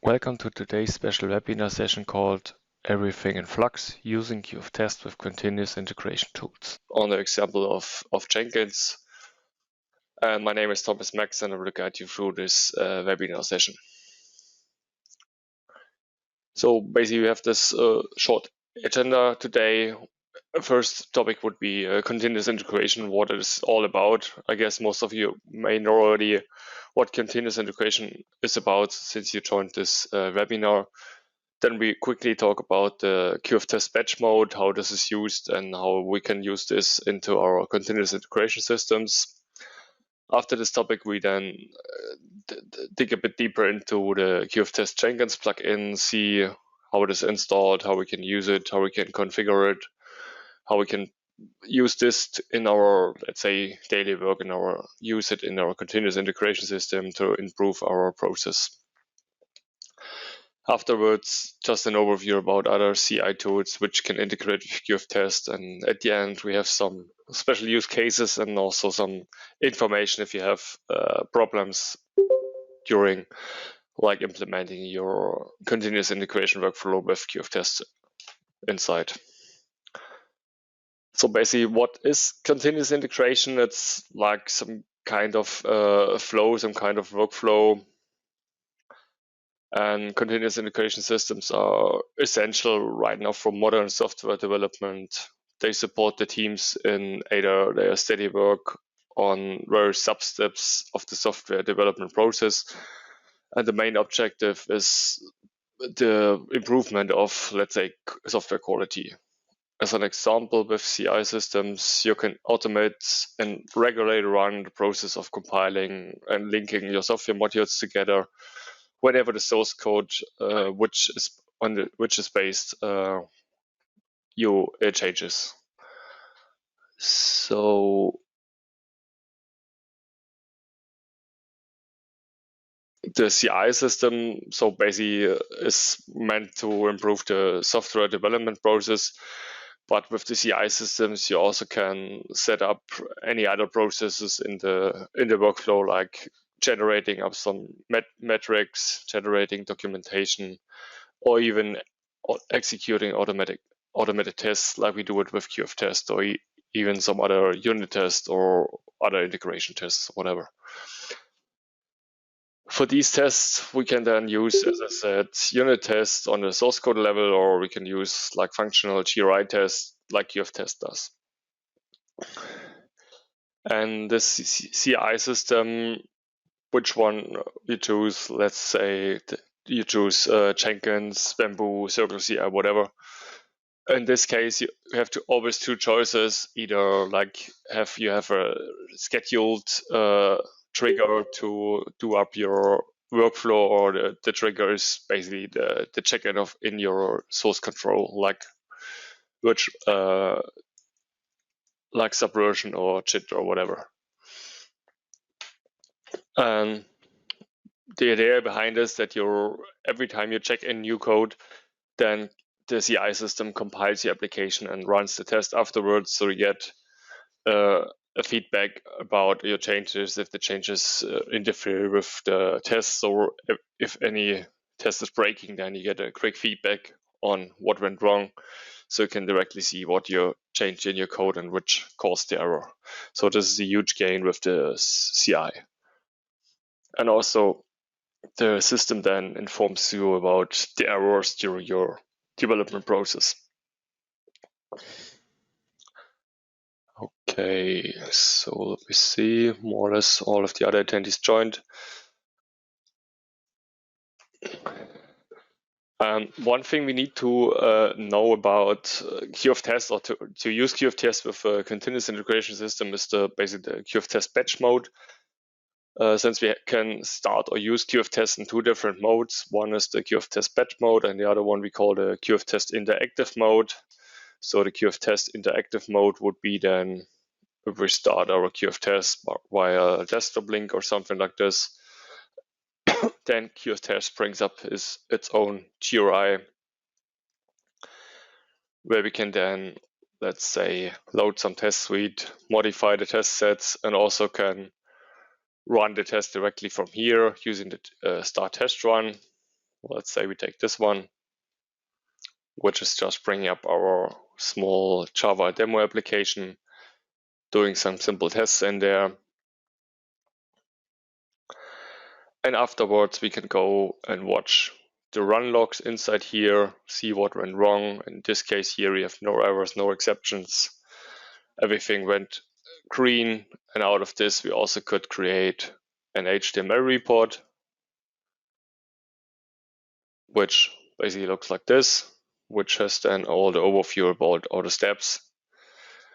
Welcome to today's special webinar session called Everything in Flux, using QFTest with continuous integration tools. On the example of Jenkins. And my name is Thomas Max and I will guide you through this webinar session. So basically we have this short agenda today. First topic would be continuous integration, what it is all about. I guess most of you may know already what continuous integration is about since you joined this webinar. Then we quickly talk about the QFTest batch mode, how this is used and how we can use this into our continuous integration systems. After this topic, we then dig a bit deeper into the QFTest Jenkins plugin, see how it is installed, how we can use it, how we can configure it, how we can use this in our, let's say, daily work, use it in our continuous integration system to improve our process. Afterwards, just an overview about other CI tools which can integrate with QFTest, and at the end we have some special use cases and also some information if you have problems during like implementing your continuous integration workflow with QFTest inside. So basically, what is continuous integration? It's like some kind of flow, some kind of workflow. And continuous integration systems are essential right now for modern software development. They support the teams in either their steady work on various sub-steps of the software development process. And the main objective is the improvement of, let's say, software quality. As an example, with CI systems, you can automate and regularly run the process of compiling and linking your software modules together whenever the source code, which is based, it changes. So the CI system, so basically, is meant to improve the software development process. But with the CI systems, you also can set up any other processes in the workflow, like generating up some metrics, generating documentation, or even executing automated tests like we do it with QFTest, or even some other unit tests or other integration tests, whatever. For these tests, we can then use, as I said, unit tests on the source code level, or we can use like functional GRI tests like QFTest does. And this CI system, which one you choose, let's say you choose Jenkins, Bamboo, Circle CI, whatever. In this case, you have always two choices. Either like you have a scheduled trigger to do up your workflow, or the trigger is basically the check-in in your source control, like Subversion or JIT or whatever. And the idea behind this is that every time you check in new code, then the CI system compiles your application and runs the test afterwards, so you get a feedback about your changes, if the changes interfere with the tests, or if any test is breaking, then you get a quick feedback on what went wrong, so you can directly see what you changed in your code and which caused the error. So this is a huge gain with the CI. And also, the system then informs you about the errors during your development process. Okay, so let me see, more or less all of the other attendees joined. One thing we need to know about QFTest, or to use QFTest with a continuous integration system, is basically the QFTest batch mode. Since we can start or use QFTest in two different modes. One is the QFTest batch mode, and the other one we call the QFTest interactive mode. So the QFTest interactive mode would be then if we start our QFTest via a desktop link or something like this. Then QFTest brings up its own GUI, where we can then, let's say, load some test suite, modify the test sets, and also can run the test directly from here using the start test run. Let's say we take this one, which is just bringing up our small Java demo application, doing some simple tests in there. And afterwards, we can go and watch the run logs inside here, see what went wrong. In this case here, we have no errors, no exceptions. Everything went green. And out of this, we also could create an HTML report, which basically looks like this, which has then all the overview about all the steps.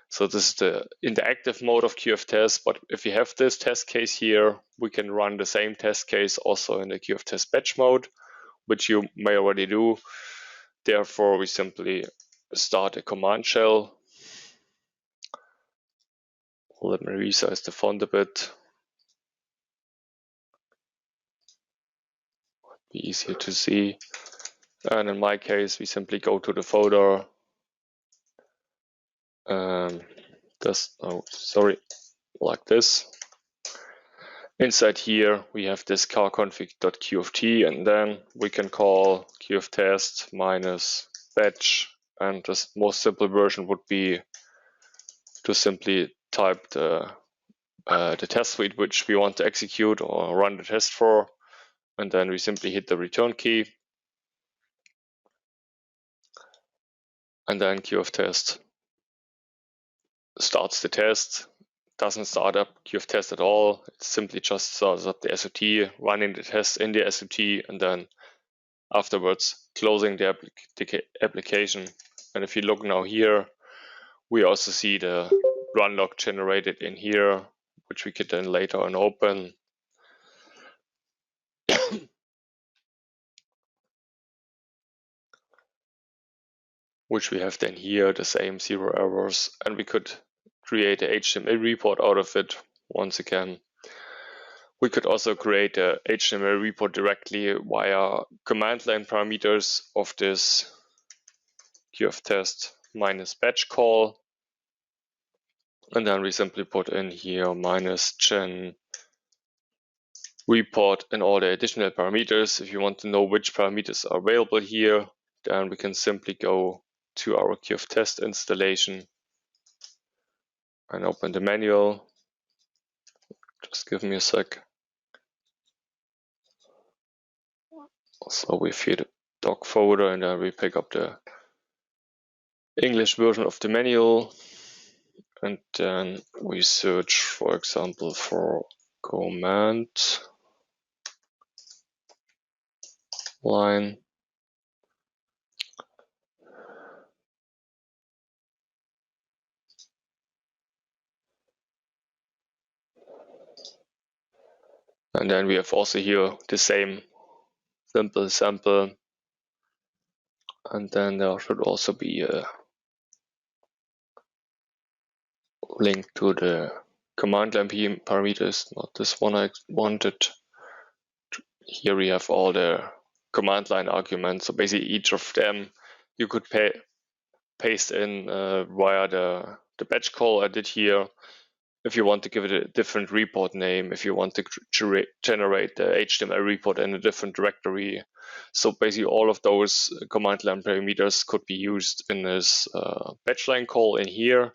So this is the interactive mode of QFTest, but if we have this test case here, we can run the same test case also in the QFTest batch mode, which you may already do. Therefore, we simply start a command shell. Let me resize the font a bit. Be easier to see. And in my case, we simply go to the folder. Like this. Inside here, we have this car-config.qft, and then we can call qftest minus batch. And the most simple version would be to simply type the test suite which we want to execute or run the test for, and then we simply hit the return key, and then qftest starts the test. Doesn't start up qftest at all. It simply just starts up the SOT, running the test in the SOT, and then afterwards closing the application. And if you look now here, we also see the run log generated in here, which we could then later on open. Which we have then here, the same 0 errors, and we could create a HTML report out of it once again. We could also create a HTML report directly via command line parameters of this qftest minus batch call. And then we simply put in here minus gen report and all the additional parameters. If you want to know which parameters are available here, then we can simply go to our qftest installation and open the manual. Just give me a sec. So we feed the doc folder, and then we pick up the English version of the manual, and then we search, for example, for command line. And then we have also here the same simple sample. And then there should also be a link to the command line parameters, not this one I wanted. Here we have all the command line arguments. So basically each of them you could paste in via the batch call I did here. If you want to give it a different report name, if you want to generate the HTML report in a different directory. So basically all of those command line parameters could be used in this batch line call in here.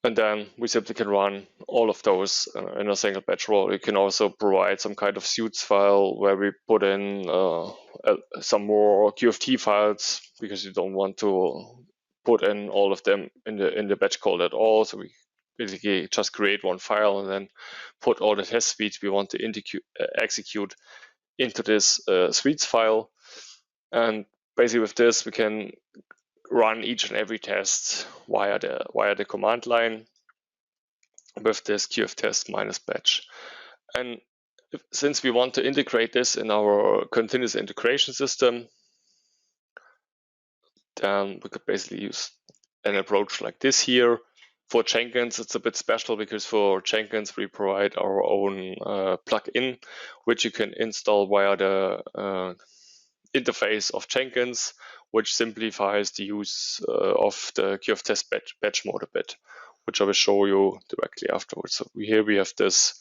And then we simply can run all of those in a single batch roll. You can also provide some kind of suits file where we put in some more QFT files, because you don't want to put in all of them in the batch call at all. So we basically just create one file and then put all the test suites we want to execute into this suites file. And basically with this, we can run each and every test via the command line with this qftest minus batch. And since we want to integrate this in our continuous integration system, then we could basically use an approach like this here. For Jenkins, it's a bit special because for Jenkins, we provide our own plugin, which you can install via the interface of Jenkins, which simplifies the use of the qftest batch mode a bit, which I will show you directly afterwards. So here we have this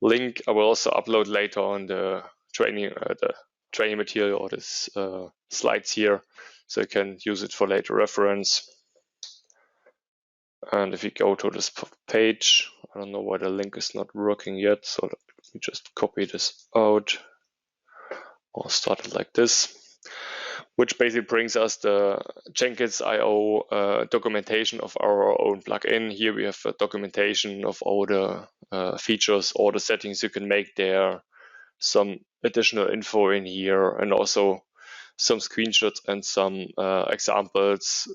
link. I will also upload later on the training material or this slides here, so you can use it for later reference. And if you go to this page, I don't know why the link is not working yet, so let me just copy this out. I'll start it like this, which basically brings us the Jenkins IO documentation of our own plugin. Here we have a documentation of all the features, all the settings you can make there, some additional info in here, and also some screenshots and some examples.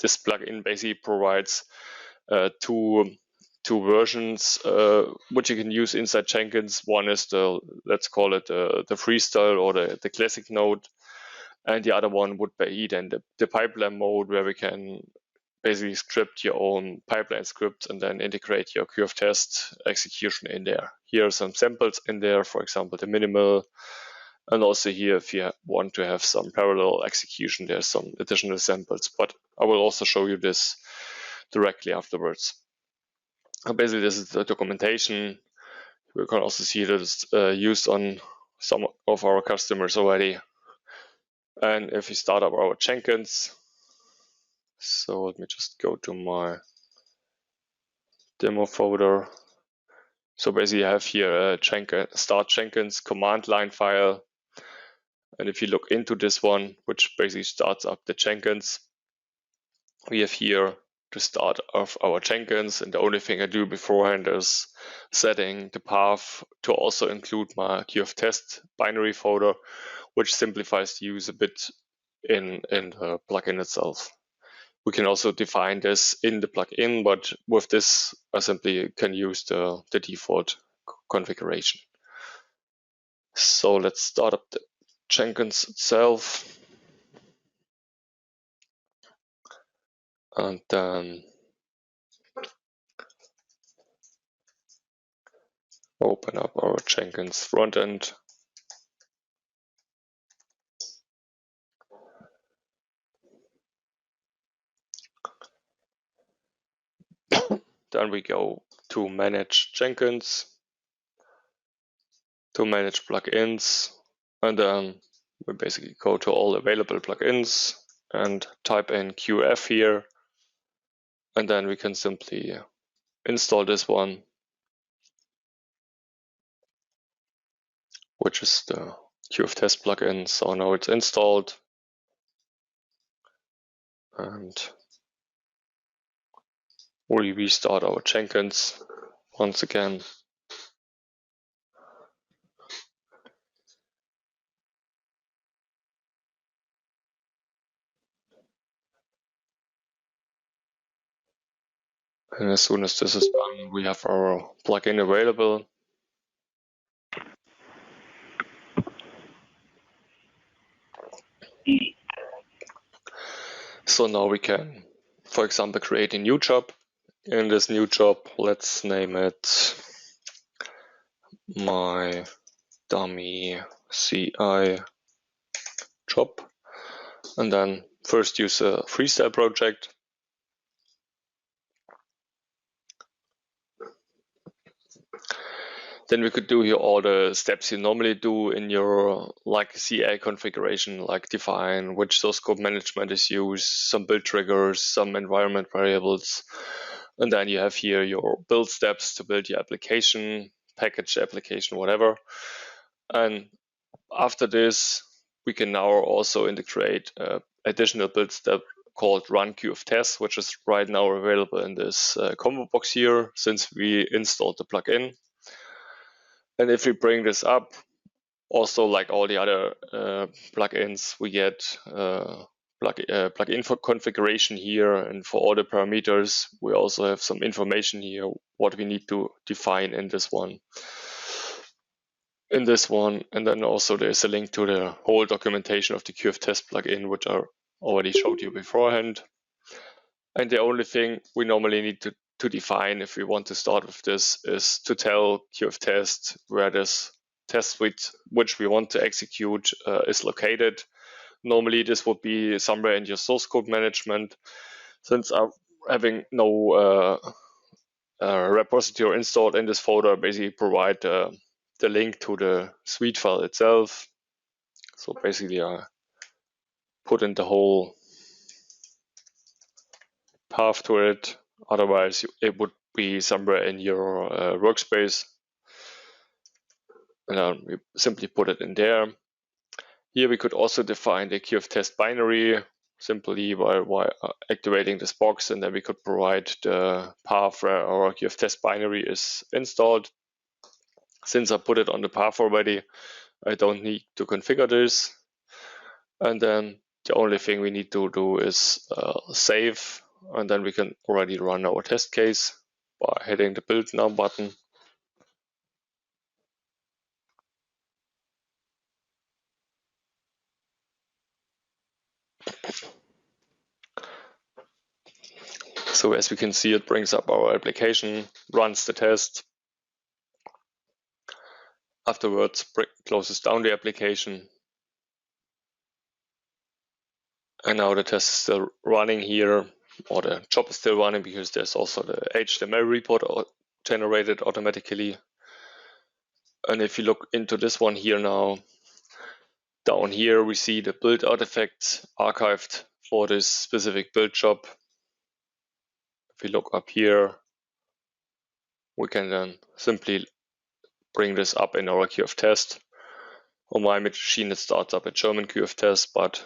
This plugin basically provides two versions which you can use inside Jenkins. One is the, let's call it the freestyle or the classic node, and the other one would be then the pipeline mode, where we can basically script your own pipeline scripts and then integrate your QF-test execution in there. Here are some samples in there, for example, the minimal. And also here, if you want to have some parallel execution, there's some additional samples, but I will also show you this directly afterwards. Basically, this is the documentation. We can also see that it's used on some of our customers already. And if we start up our Jenkins, so let me just go to my demo folder. So basically I have here a start Jenkins command line file. And if you look into this one, which basically starts up the Jenkins, we have here the start of our Jenkins. And the only thing I do beforehand is setting the path to also include my QF-test binary folder, which simplifies the use a bit in the plugin itself. We can also define this in the plugin, but with this, I simply can use the default configuration. So let's start up the Jenkins itself. And then open up our Jenkins front end. Then we go to manage Jenkins, to manage plugins, and then we basically go to all available plugins and type in QF here, and then we can simply install this one, which is the QF-test plugin. So now it's installed, and we restart our Jenkins once again. And as soon as this is done, we have our plugin available. So now we can, for example, create a new job. In this new job, let's name it my dummy CI job. And then first use a freestyle project. Then we could do here all the steps you normally do in your CI configuration, like define which source code management is used, some build triggers, some environment variables. And then you have here your build steps to build your application, package application, whatever. And after this, we can now also integrate additional build step called run QF-test, which is right now available in this combo box here, since we installed the plugin. And if we bring this up, also like all the other plugins, we get plugin for configuration here, and for all the parameters, we also have some information here what we need to define in this one. And then also there's a link to the whole documentation of the QF-test plugin, which I already showed you beforehand. And the only thing we normally need to define if we want to start with this is to tell QF-test where this test suite which we want to execute is located. Normally this would be somewhere in your source code management. Since I'm having no repository installed in this folder, basically provide the link to the suite file itself. So basically I put in the whole path to it, otherwise it would be somewhere in your workspace. And we simply put it in there. Here we could also define the QFTest binary simply by activating this box, and then we could provide the path where our QFTest binary is installed. Since I put it on the path already, I don't need to configure this. And then the only thing we need to do is save, and then we can already run our test case by hitting the Build Now button. So as we can see, it brings up our application, runs the test. Afterwards, closes down the application. And now the test is still running here, or the job is still running, because there's also the HTML report generated automatically. And if you look into this one here now, down here we see the build artifacts archived for this specific build job. If we look up here, we can then simply bring this up in our QFTest. On my machine it starts up a German QFTest, but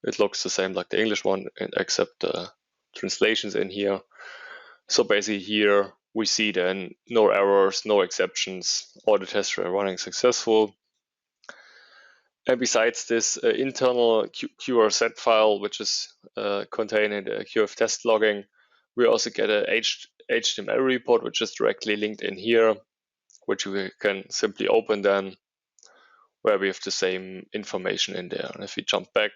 it looks the same like the English one, except the translations in here. So basically here we see then no errors, no exceptions, all the tests were running successful. And besides this internal QRZ file, which is contained in the QFTest logging, we also get a HTML report, which is directly linked in here, which we can simply open then, where we have the same information in there. And if we jump back,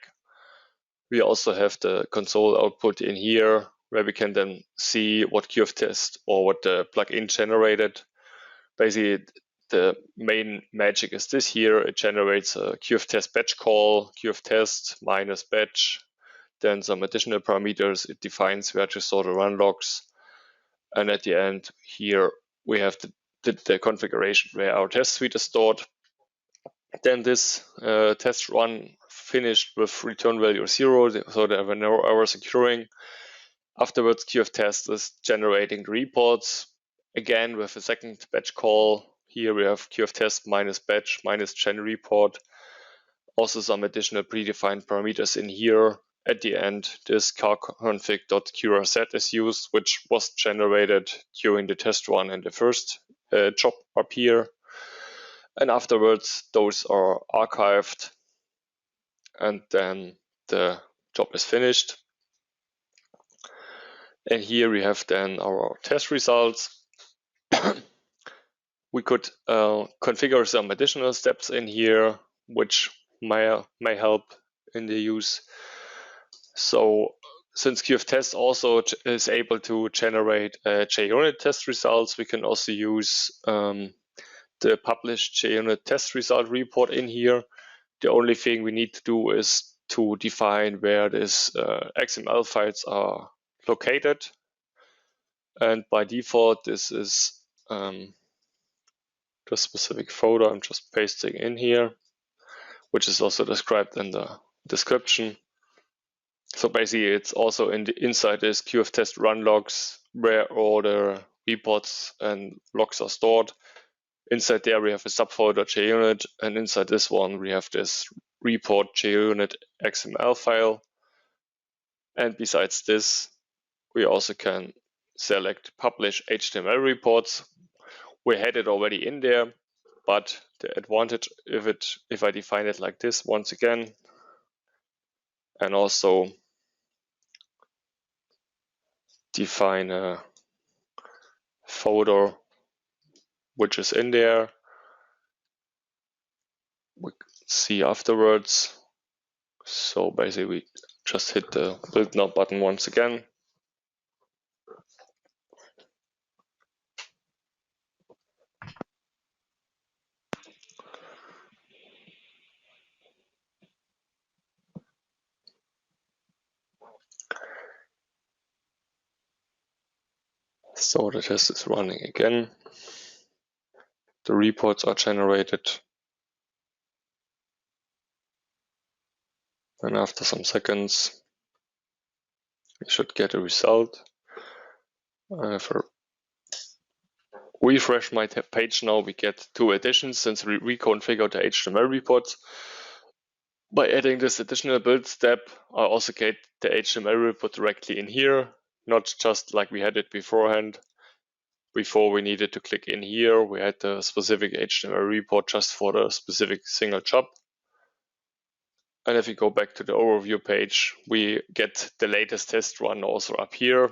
we also have the console output in here, where we can then see what QFTest or what the plugin generated. Basically, the main magic is this here. It generates a QFTest batch call, QFTest minus batch, then some additional parameters. It defines where to store the run logs. And at the end here, we have the configuration where our test suite is stored. Then this test run finished with return value 0, so there were no errors occurring. Afterwards, QFTest is generating the reports, again with a second batch call. Here we have QFTest minus batch minus gen report. Also some additional predefined parameters in here. At the end, this carconfig.qrz is used, which was generated during the test run in the first job up here. And afterwards, those are archived, and then the job is finished. And here we have then our test results. We could configure some additional steps in here, which may help in the use. So since QFTest also is able to generate JUnit test results, we can also use the published JUnit test result report in here. The only thing we need to do is to define where these XML files are located. And by default, this is the specific folder I'm just pasting in here, which is also described in the description. So basically, it's also inside this QFTest run logs where all the reports and logs are stored. Inside there, we have a subfolder JUnit, and inside this one, we have this report JUnit XML file. And besides this, we also can select publish HTML reports. We had it already in there, but the advantage if I define it like this once again, and also define a folder which is in there, we see afterwards. So basically we just hit the build now button once again. So the test is running again. the reports are generated. And after some seconds, we should get a result. If I refresh my page now, we get 2 additions since we reconfigured the HTML reports. By adding this additional build step, I also get the HTML report directly in here, not just like we had it beforehand. Before we needed to click in here, we had the specific HTML report just for the specific single job. And if we go back to the overview page, we get the latest test run also up here.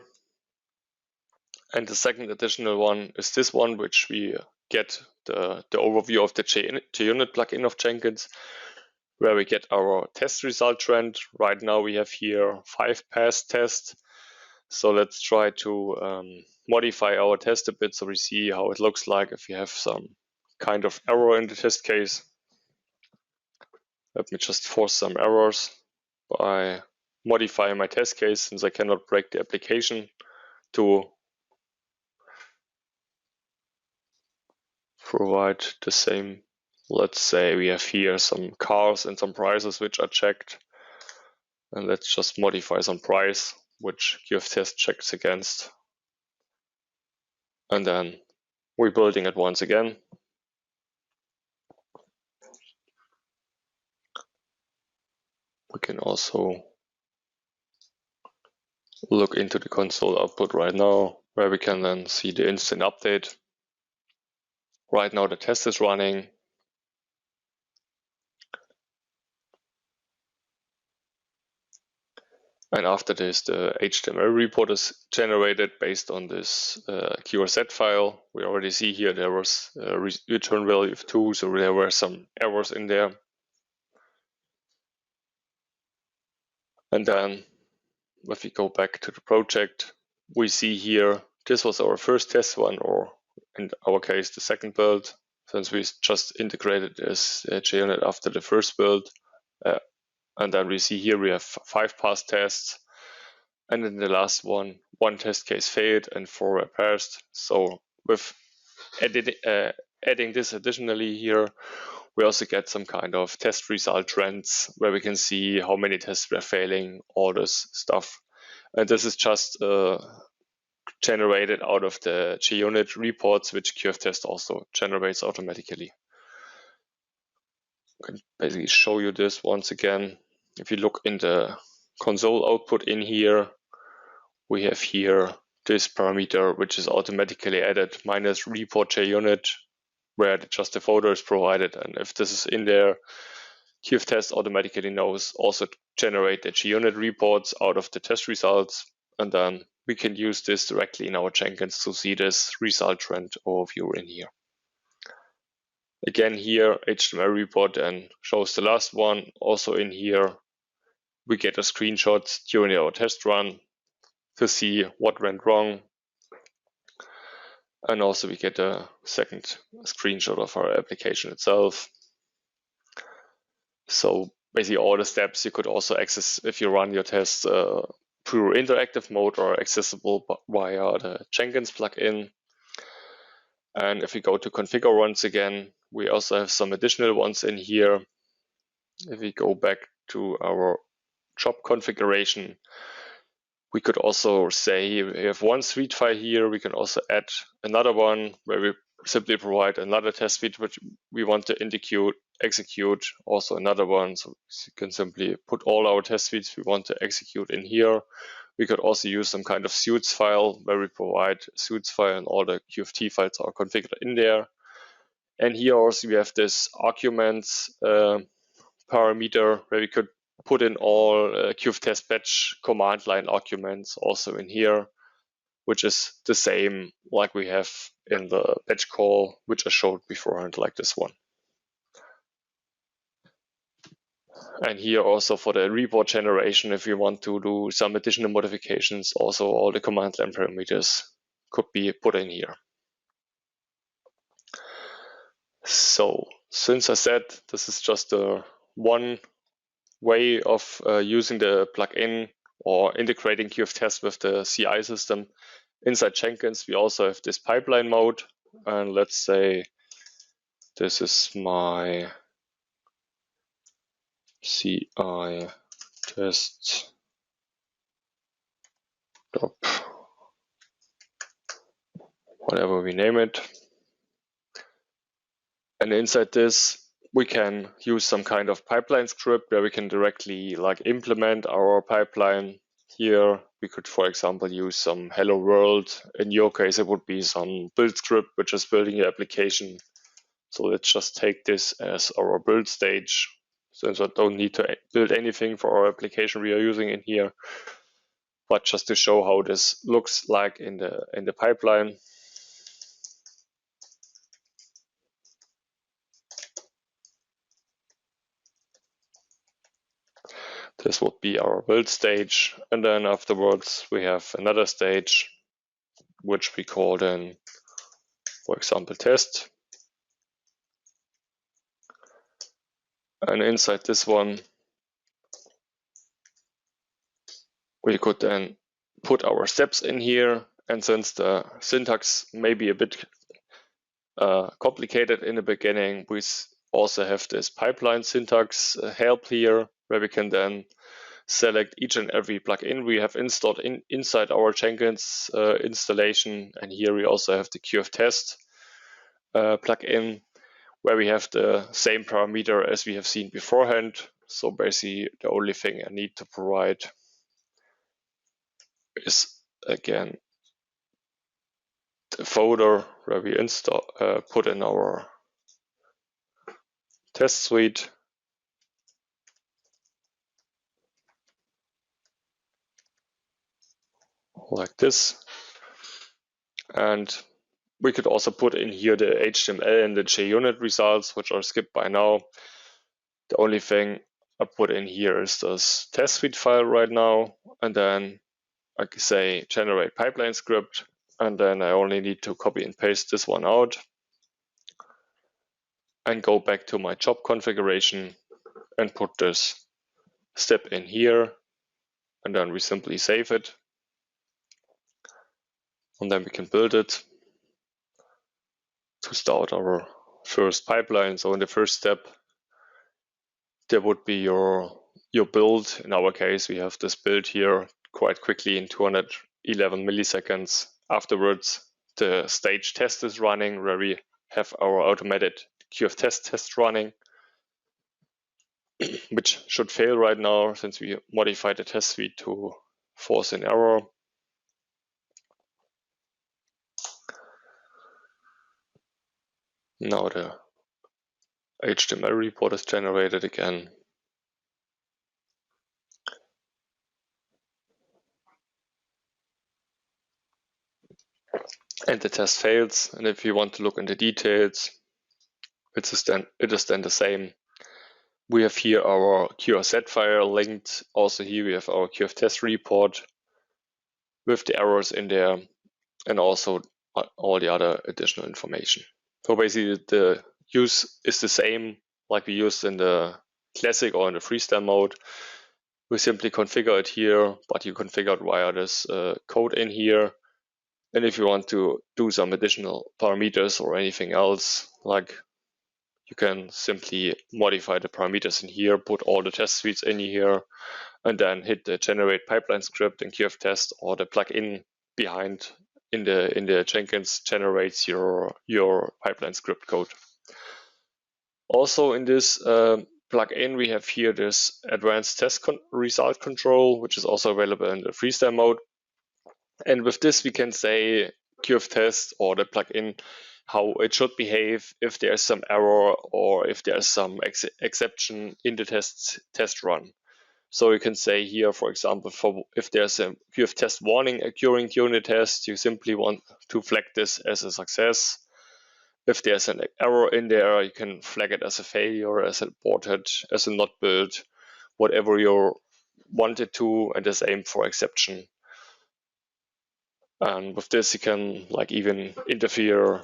And the second additional one is this one, which we get the overview of the JUnit plugin of Jenkins, where we get our test result trend. Right now we have here 5 past tests. So let's try to modify our test a bit so we see how it looks like if you have some kind of error in the test case. Let me just force some errors by modifying my test case, since I cannot break the application, to provide the same. Let's say we have here some cars and some prices which are checked. And let's just modify some price which QFTest checks against. And then we're building it once again. We can also look into the console output right now, where we can then see the instant update. Right now the test is running. And after this, the HTML report is generated based on this QRZ file. We already see here there was a return value of 2, so there were some errors in there. And then if we go back to the project, we see here this was our first test one, or in our case the second build, since we just integrated this JUnit after the first build. And then we see here we have 5 past tests, and in the last one, 1 test case failed and 4 were passed. So with adding this additionally here, we also get some kind of test result trends where we can see how many tests were failing, all this stuff. And this is just generated out of the JUnit reports, which QFTest also generates automatically. I can basically show you this once again. If you look in the console output in here, we have here this parameter, which is automatically added minus report JUnit, where just the photo is provided. And if this is in there, QFTest automatically knows also to generate the JUnit reports out of the test results. And then we can use this directly in our Jenkins to see this result trend overview in here. Again, here, HTML report and shows the last one. Also in here, we get a screenshot during our test run to see what went wrong. And also we get a second screenshot of our application itself. So basically all the steps you could also access if you run your tests through interactive mode or accessible via the Jenkins plugin. And if we go to configure once again, we also have some additional ones in here. If we go back to our job configuration, we could also say we have one suite file here. We can also add another one where we simply provide another test suite which we want to execute, also another one. So you can simply put all our test suites we want to execute in here. We could also use some kind of suits file where we provide a suits file and all the QFT files are configured in there. And here also we have this arguments parameter where we could put in all QFTest batch command line arguments also in here, which is the same like we have in the batch call, which I showed beforehand, like this one. And here also for the report generation, if you want to do some additional modifications, also all the command line parameters could be put in here. So since I said this is just one way of using the plugin or integrating QFTest with the CI system inside Jenkins, we also have this pipeline mode. And let's say this is my CI test doc, whatever we name it. And inside this, we can use some kind of pipeline script where we can directly like implement our pipeline. Here, we could, for example, use some hello world. In your case, it would be some build script, which is building your application. So let's just take this as our build stage, since I don't need to build anything for our application we are using in here, but just to show how this looks like in the pipeline. This would be our build stage, and then afterwards we have another stage which we call then, for example, test. And inside this one, we could then put our steps in here. And since the syntax may be a bit complicated in the beginning, we also have this pipeline syntax help here, where we can then select each and every plugin we have installed inside our Jenkins installation. And here we also have the QFTest plugin, where we have the same parameter as we have seen beforehand. So basically the only thing I need to provide is again the folder where we install put in our test suite. Like this. And we could also put in here the HTML and the JUnit results, which are skipped by now. The only thing I put in here is this test suite file right now, and then I can say generate pipeline script, and then I only need to copy and paste this one out and go back to my job configuration and put this step in here, and then we simply save it, and then we can build it to start our first pipeline. So in the first step, there would be your build. In our case, we have this build here quite quickly in 211 milliseconds. Afterwards, the stage test is running, where we have our automated QFTest test running, which should fail right now since we modified the test suite to force an error. Now the HTML report is generated again. And the test fails. And if you want to look into details, it is then the same. We have here our QRZ file linked. Also here we have our QFTest report with the errors in there, and also all the other additional information. So basically the use is the same like we used in the classic or in the freestyle mode. We simply configure it here, but you configure it via this code in here. And if you want to do some additional parameters or anything else, like you can simply modify the parameters in here, put all the test suites in here, and then hit the generate pipeline script in QFTest, or the plugin behind in the Jenkins generates your pipeline script code. Also in this plugin, we have here this advanced test result control, which is also available in the freestyle mode. And with this, we can say QFTest or the plugin how it should behave if there's some error or if there's some exception in the test run. So you can say here, for example, if there's a QFTest warning occurring during the test, you simply want to flag this as a success. If there's an error in there, you can flag it as a failure, as aborted, as a not built, whatever you wanted to, and the same for exception. And with this, you can like even interfere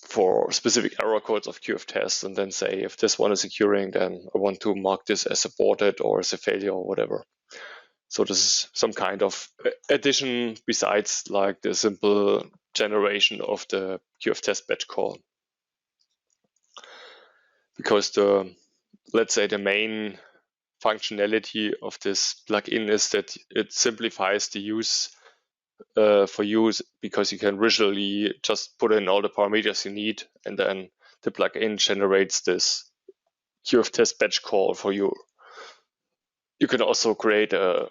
for specific error codes of QFTest and then say, if this one is occurring, then I want to mark this as aborted or as a failure or whatever. So this is some kind of addition besides like the simple generation of the QFTest batch call. because let's say the main functionality of this plugin is that it simplifies the use for use, because you can visually just put in all the parameters you need, and then the plugin generates this QFTest batch call for you. You can also create a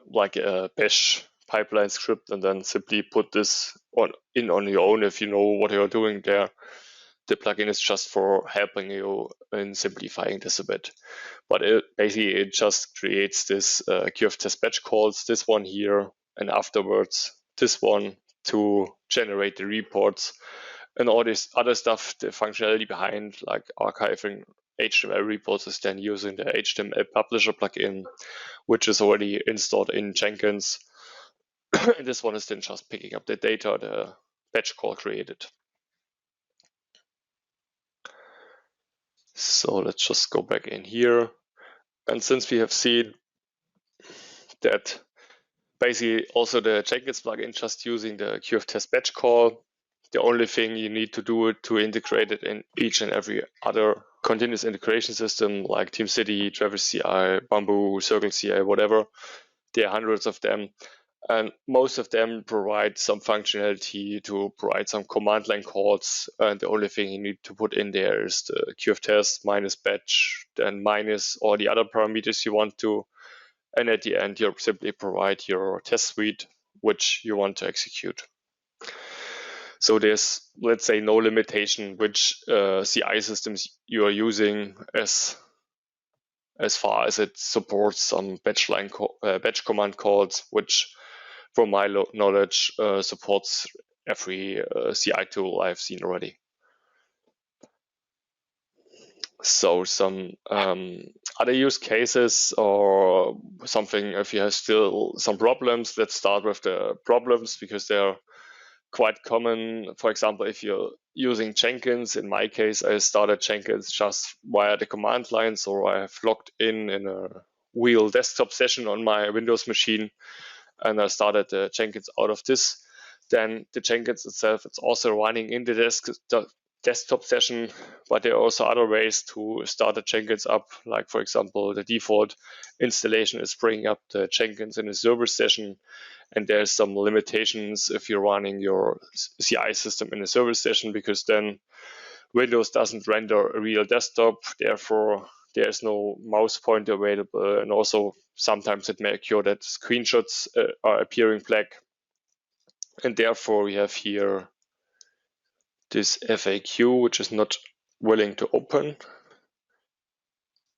bash pipeline script and then simply put this on your own if you know what you're doing there. The plugin is just for helping you in simplifying this a bit. But basically it just creates this QFTest batch calls, this one here, and afterwards this one to generate the reports, and all this other stuff, the functionality behind, like archiving HTML reports, is then using the HTML publisher plugin, which is already installed in Jenkins. And this one is then just picking up the data the batch call created. So let's just go back in here. And since we have seen that basically also the Jenkins plugin just using the QFTest batch call, the only thing you need to do to integrate it in each and every other continuous integration system like TeamCity, Travis CI, Bamboo, Circle CI, whatever. There are hundreds of them. And most of them provide some functionality to provide some command line calls. And the only thing you need to put in there is the QFTest minus batch, then minus all the other parameters you want to. And at the end, you simply provide your test suite, which you want to execute. So there's, let's say, no limitation which CI systems you are using as far as it supports some batch command calls, which from my knowledge supports every CI tool I've seen already. So some other use cases or something, if you have still some problems, let's start with the problems because they're quite common. For example, if you're using Jenkins, in my case, I started Jenkins just via the command line. So I have logged in a real desktop session on my Windows machine, and I started the Jenkins out of this. Then the Jenkins itself, it's also running in the desktop session, but there are also other ways to start the Jenkins up. Like, for example, the default installation is bringing up the Jenkins in a server session, and there's some limitations if you're running your CI system in a server session, because then Windows doesn't render a real desktop, therefore there's no mouse pointer available, and also sometimes it may occur that screenshots are appearing black, and therefore we have here this FAQ, which is not willing to open.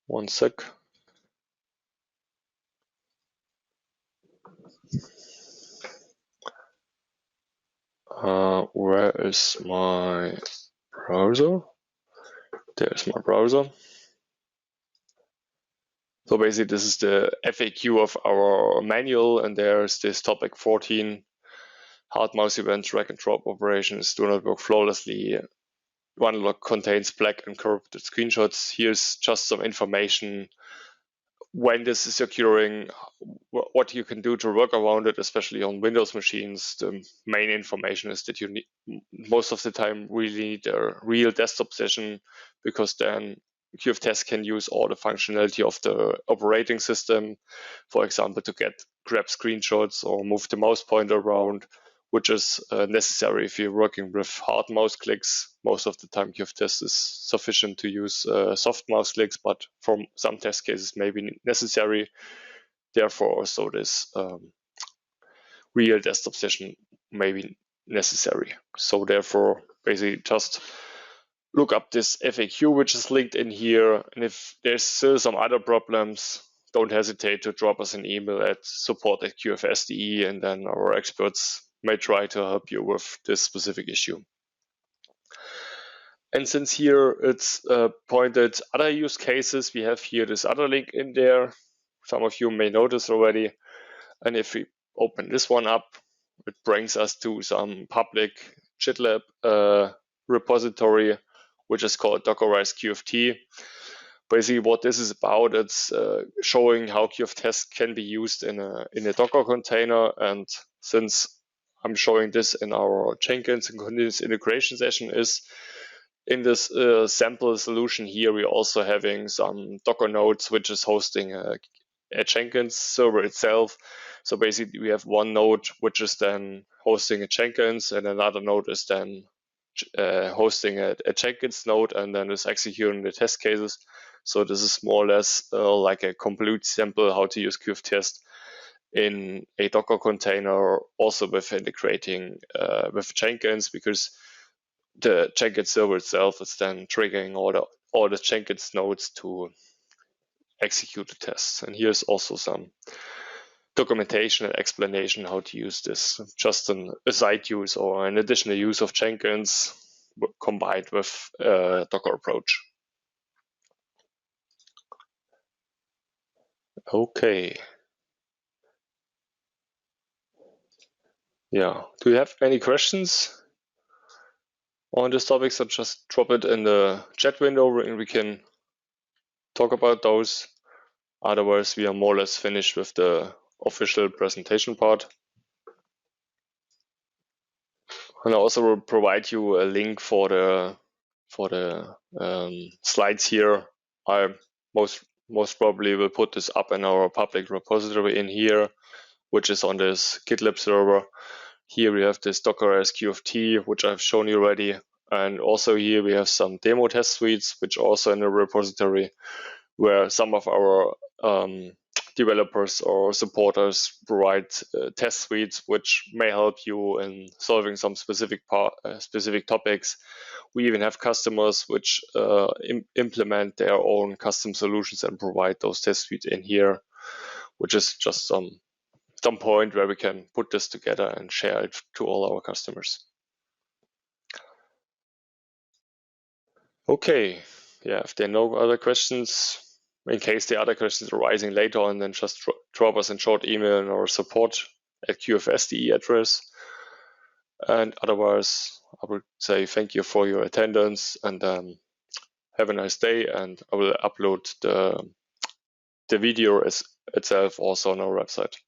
One sec. Where is my browser? There's my browser. So basically this is the FAQ of our manual, and there's this topic 14, hard mouse events, drag and drop operations do not work flawlessly. One log contains black and corrupted screenshots. Here's just some information when this is occurring, what you can do to work around it, especially on Windows machines. The main information is that you need, most of the time, really need a real desktop session, because then QFTest can use all the functionality of the operating system, for example, to grab screenshots or move the mouse pointer around, which is necessary if you're working with hard mouse clicks. Most of the time, QFTest is sufficient to use soft mouse clicks, but for some test cases may be necessary. Therefore, also this real desktop session may be necessary. So therefore, basically just look up this FAQ, which is linked in here. And if there's still some other problems, don't hesitate to drop us an email at support@qfs.de, and then our experts may try to help you with this specific issue. And since here it's pointed other use cases, we have here this other link in there. Some of you may notice already. And if we open this one up, it brings us to some public GitLab repository, which is called Dockerized QFT. Basically, what this is about, it's showing how QFTest can be used in a Docker container. And since I'm showing this in our Jenkins and continuous integration session, is in this sample solution here, we're also having some Docker nodes, which is hosting a Jenkins server itself. So basically, we have one node which is then hosting a Jenkins, and another node is then hosting a Jenkins node, and then is executing the test cases. So this is more or less like a complete sample how to use Qooxdoo in a Docker container, also with integrating with Jenkins, because the Jenkins server itself is then triggering all the Jenkins nodes to execute the tests. And here's also some documentation and explanation how to use this, just a side use or an additional use of Jenkins combined with a Docker approach. Okay. Yeah, do you have any questions on this topic? So just drop it in the chat window and we can talk about those. Otherwise, we are more or less finished with the official presentation part. And I also will provide you a link for the slides here. I most probably will put this up in our public repository in here, which is on this GitLab server. Here we have this Docker ExtGWT, which I've shown you already. And also here we have some demo test suites, which are also in the repository, where some of our developers or supporters provide test suites, which may help you in solving some specific topics. We even have customers which implement their own custom solutions and provide those test suites in here, which is just some point where we can put this together and share it to all our customers. Okay, yeah, if there are no other questions, in case the other questions are arising later on, then just drop us a short email on our support@qfs.de address. And otherwise, I would say thank you for your attendance and have a nice day. And I will upload the video itself also on our website.